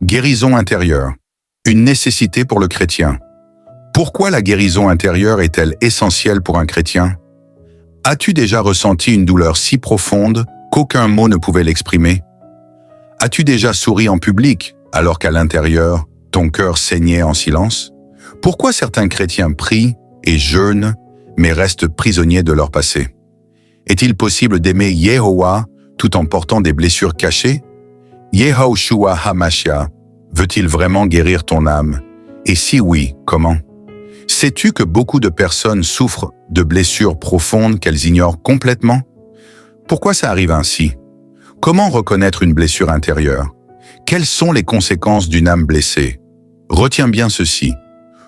Guérison intérieure, une nécessité pour le chrétien. Pourquoi la guérison intérieure est-elle essentielle pour un chrétien? As-tu déjà ressenti une douleur si profonde qu'aucun mot ne pouvait l'exprimer? As-tu déjà souri en public alors qu'à l'intérieur, ton cœur saignait en silence? Pourquoi certains chrétiens prient et jeûnent, mais restent prisonniers de leur passé? Est-il possible d'aimer Yehowa tout en portant des blessures cachées? Yehoshua HaMashiach veut-il vraiment guérir ton âme? Et si oui, comment? Sais-tu que beaucoup de personnes souffrent de blessures profondes qu'elles ignorent complètement? Pourquoi ça arrive ainsi? Comment reconnaître une blessure intérieure? Quelles sont les conséquences d'une âme blessée? Retiens bien ceci.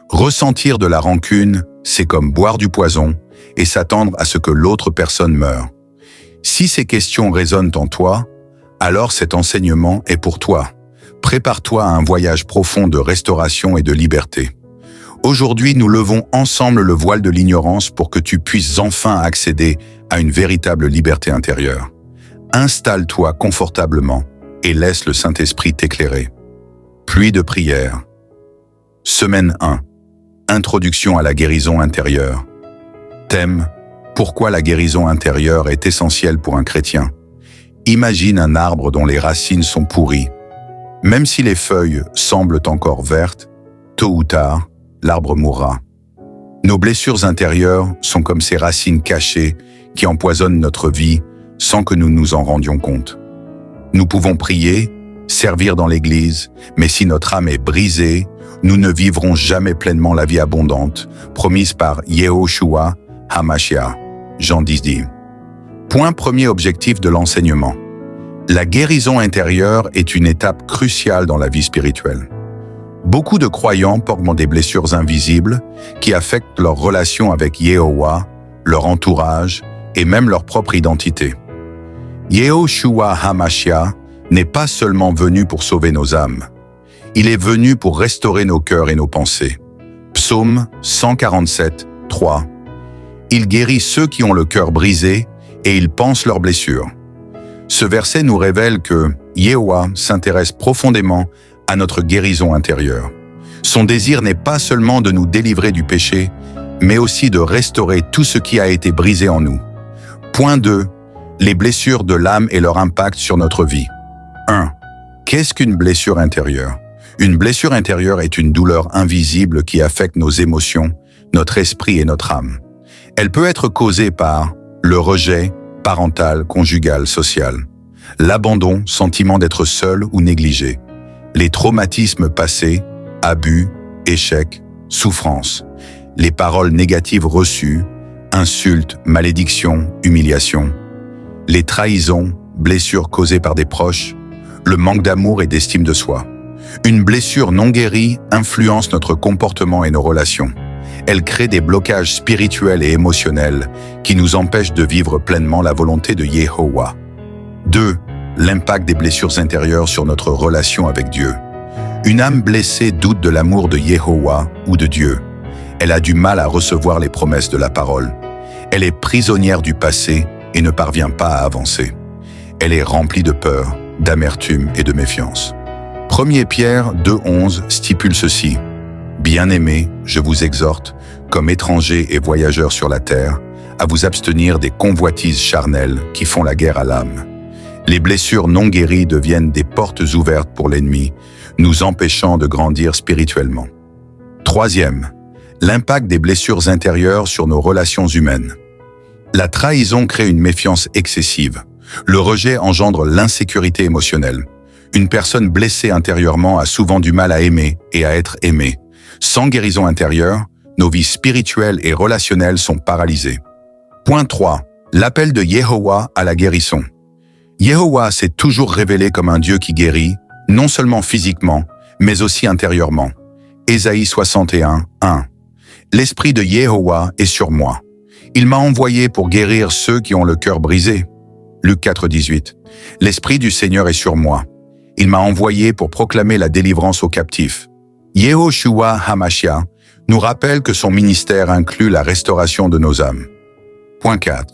Ressentir de la rancune, c'est comme boire du poison et s'attendre à ce que l'autre personne meure. Si ces questions résonnent en toi, alors cet enseignement est pour toi. Prépare-toi à un voyage profond de restauration et de liberté. Aujourd'hui, nous levons ensemble le voile de l'ignorance pour que tu puisses enfin accéder à une véritable liberté intérieure. Installe-toi confortablement et laisse le Saint-Esprit t'éclairer. Pluie de prière. Semaine 1. Introduction à la guérison intérieure. Thème: pourquoi la guérison intérieure est essentielle pour un chrétien. Imagine un arbre dont les racines sont pourries. Même si les feuilles semblent encore vertes, tôt ou tard, l'arbre mourra. Nos blessures intérieures sont comme ces racines cachées qui empoisonnent notre vie sans que nous nous en rendions compte. Nous pouvons prier, servir dans l'Église, mais si notre âme est brisée, nous ne vivrons jamais pleinement la vie abondante, promise par Yehoshua HaMashiach. Jean 10:10. Point premier objectif de l'enseignement. La guérison intérieure est une étape cruciale dans la vie spirituelle. Beaucoup de croyants portent des blessures invisibles qui affectent leur relation avec Yehowa, leur entourage et même leur propre identité. Yehoshua HaMashiach n'est pas seulement venu pour sauver nos âmes. Il est venu pour restaurer nos cœurs et nos pensées. Psaume 147, 3. Il guérit ceux qui ont le cœur brisé et il pense leurs blessures. Ce verset nous révèle que Yehowa s'intéresse profondément à notre guérison intérieure. Son désir n'est pas seulement de nous délivrer du péché, mais aussi de restaurer tout ce qui a été brisé en nous. Point 2. Les blessures de l'âme et leur impact sur notre vie. 1. Qu'est-ce qu'une blessure intérieure? Une blessure intérieure est une douleur invisible qui affecte nos émotions, notre esprit et notre âme. Elle peut être causée par le rejet parental, conjugal, social, l'abandon, sentiment d'être seul ou négligé, les traumatismes passés, abus, échecs, souffrances, les paroles négatives reçues, insultes, malédictions, humiliations, les trahisons, blessures causées par des proches, le manque d'amour et d'estime de soi. Une blessure non guérie influence notre comportement et nos relations. Elle crée des blocages spirituels et émotionnels qui nous empêchent de vivre pleinement la volonté de Yehowa. 2. L'impact des blessures intérieures sur notre relation avec Dieu. Une âme blessée doute de l'amour de Yehowa ou de Dieu. Elle a du mal à recevoir les promesses de la parole. Elle est prisonnière du passé et ne parvient pas à avancer. Elle est remplie de peur, d'amertume et de méfiance. 1 Pierre 2,11 stipule ceci. Bien-aimés, je vous exhorte, comme étrangers et voyageurs sur la terre, à vous abstenir des convoitises charnelles qui font la guerre à l'âme. Les blessures non guéries deviennent des portes ouvertes pour l'ennemi, nous empêchant de grandir spirituellement. 3. L'impact des blessures intérieures sur nos relations humaines. La trahison crée une méfiance excessive. Le rejet engendre l'insécurité émotionnelle. Une personne blessée intérieurement a souvent du mal à aimer et à être aimée. Sans guérison intérieure, nos vies spirituelles et relationnelles sont paralysées. Point 3. L'appel de Yehowa à la guérison. Yehowa s'est toujours révélé comme un Dieu qui guérit, non seulement physiquement, mais aussi intérieurement. Ésaïe 61, 1. L'esprit de Yehowa est sur moi. Il m'a envoyé pour guérir ceux qui ont le cœur brisé. Luc 4, 18. L'esprit du Seigneur est sur moi. Il m'a envoyé pour proclamer la délivrance aux captifs. Yehoshua HaMashiach nous rappelle que son ministère inclut la restauration de nos âmes. Point 4.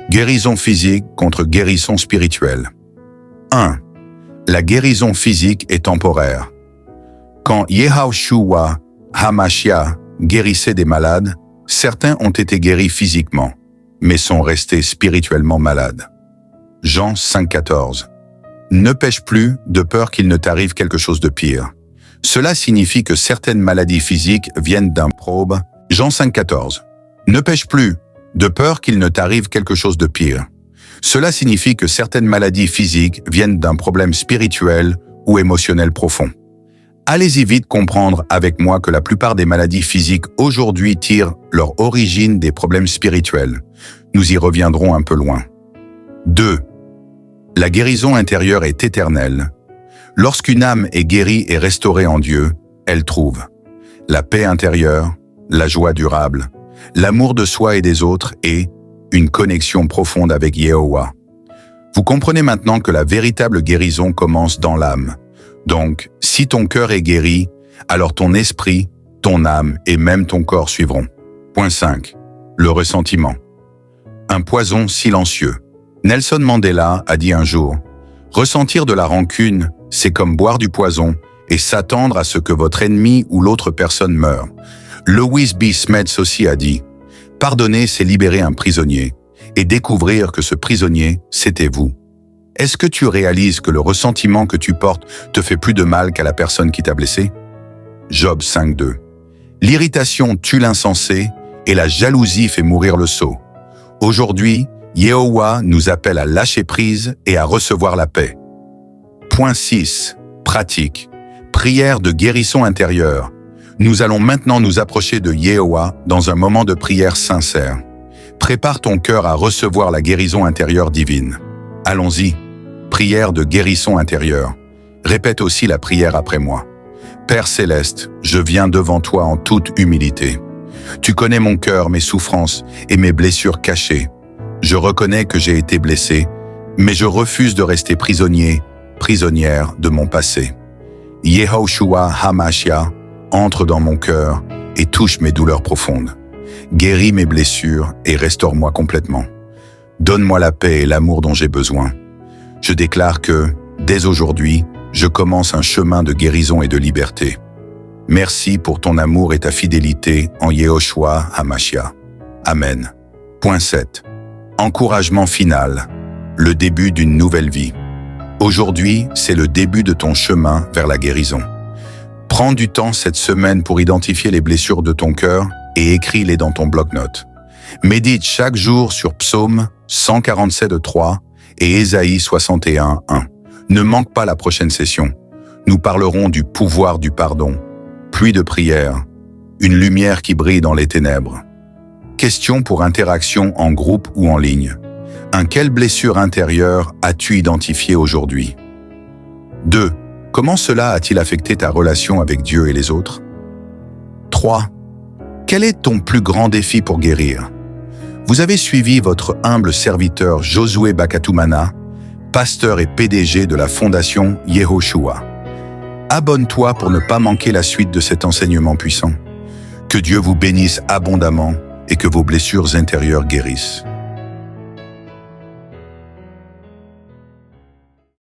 Guérison physique contre guérison spirituelle. 1. La guérison physique est temporaire. Quand Yehoshua HaMashiach guérissait des malades, certains ont été guéris physiquement, mais sont restés spirituellement malades. Jean 5,14. Ne pêche plus de peur qu'il ne t'arrive quelque chose de pire. Cela signifie que certaines maladies physiques viennent d'un probe. Jean 5,14. Ne pêche plus de peur qu'il ne t'arrive quelque chose de pire. Cela signifie que certaines maladies physiques viennent d'un problème spirituel ou émotionnel profond. Allez-y vite comprendre avec moi que la plupart des maladies physiques aujourd'hui tirent leur origine des problèmes spirituels. Nous y reviendrons un peu loin. 2. La guérison intérieure est éternelle. Lorsqu'une âme est guérie et restaurée en Dieu, elle trouve la paix intérieure, la joie durable, l'amour de soi et des autres et une connexion profonde avec Yehovah. Vous comprenez maintenant que la véritable guérison commence dans l'âme. Donc, si ton cœur est guéri, alors ton esprit, ton âme et même ton corps suivront. Point 5. Le ressentiment. Un poison silencieux. Nelson Mandela a dit un jour, « Ressentir de la rancune, c'est comme boire du poison et s'attendre à ce que votre ennemi ou l'autre personne meure. » Louis B. Smets aussi a dit, « Pardonner, c'est libérer un prisonnier et découvrir que ce prisonnier, c'était vous. » Est-ce que tu réalises que le ressentiment que tu portes te fait plus de mal qu'à la personne qui t'a blessé? Job 5,2. L'irritation tue l'insensé et la jalousie fait mourir le sot. Aujourd'hui, Yehovah nous appelle à lâcher prise et à recevoir la paix. Point 6. Pratique. Prière de guérison intérieure. Nous allons maintenant nous approcher de Yehovah dans un moment de prière sincère. Prépare ton cœur à recevoir la guérison intérieure divine. Allons-y. Prière de guérison intérieure. Répète aussi la prière après moi. Père céleste, je viens devant toi en toute humilité. Tu connais mon cœur, mes souffrances et mes blessures cachées. Je reconnais que j'ai été blessé, mais je refuse de rester prisonnier, prisonnière de mon passé. Yehoshua HaMashiach, entre dans mon cœur et touche mes douleurs profondes. Guéris mes blessures et restaure-moi complètement. Donne-moi la paix et l'amour dont j'ai besoin. Je déclare que, dès aujourd'hui, je commence un chemin de guérison et de liberté. Merci pour ton amour et ta fidélité en Yehoshua HaMashiach. Amen. Point 7. Encouragement final. Le début d'une nouvelle vie. Aujourd'hui, c'est le début de ton chemin vers la guérison. Prends du temps cette semaine pour identifier les blessures de ton cœur et écris-les dans ton bloc-notes. Médite chaque jour sur Psaume 147:3 et Ésaïe 61:1. Ne manque pas la prochaine session. Nous parlerons du pouvoir du pardon, pluie de prière, une lumière qui brille dans les ténèbres. Question pour interaction en groupe ou en ligne. Quelle blessure intérieure as-tu identifiée aujourd'hui? 2. Comment cela a-t-il affecté ta relation avec Dieu et les autres? 3. Quel est ton plus grand défi pour guérir? Vous avez suivi votre humble serviteur Josué Bakatumana, pasteur et PDG de la Fondation Yehoshua. Abonne-toi pour ne pas manquer la suite de cet enseignement puissant. Que Dieu vous bénisse abondamment et que vos blessures intérieures guérissent.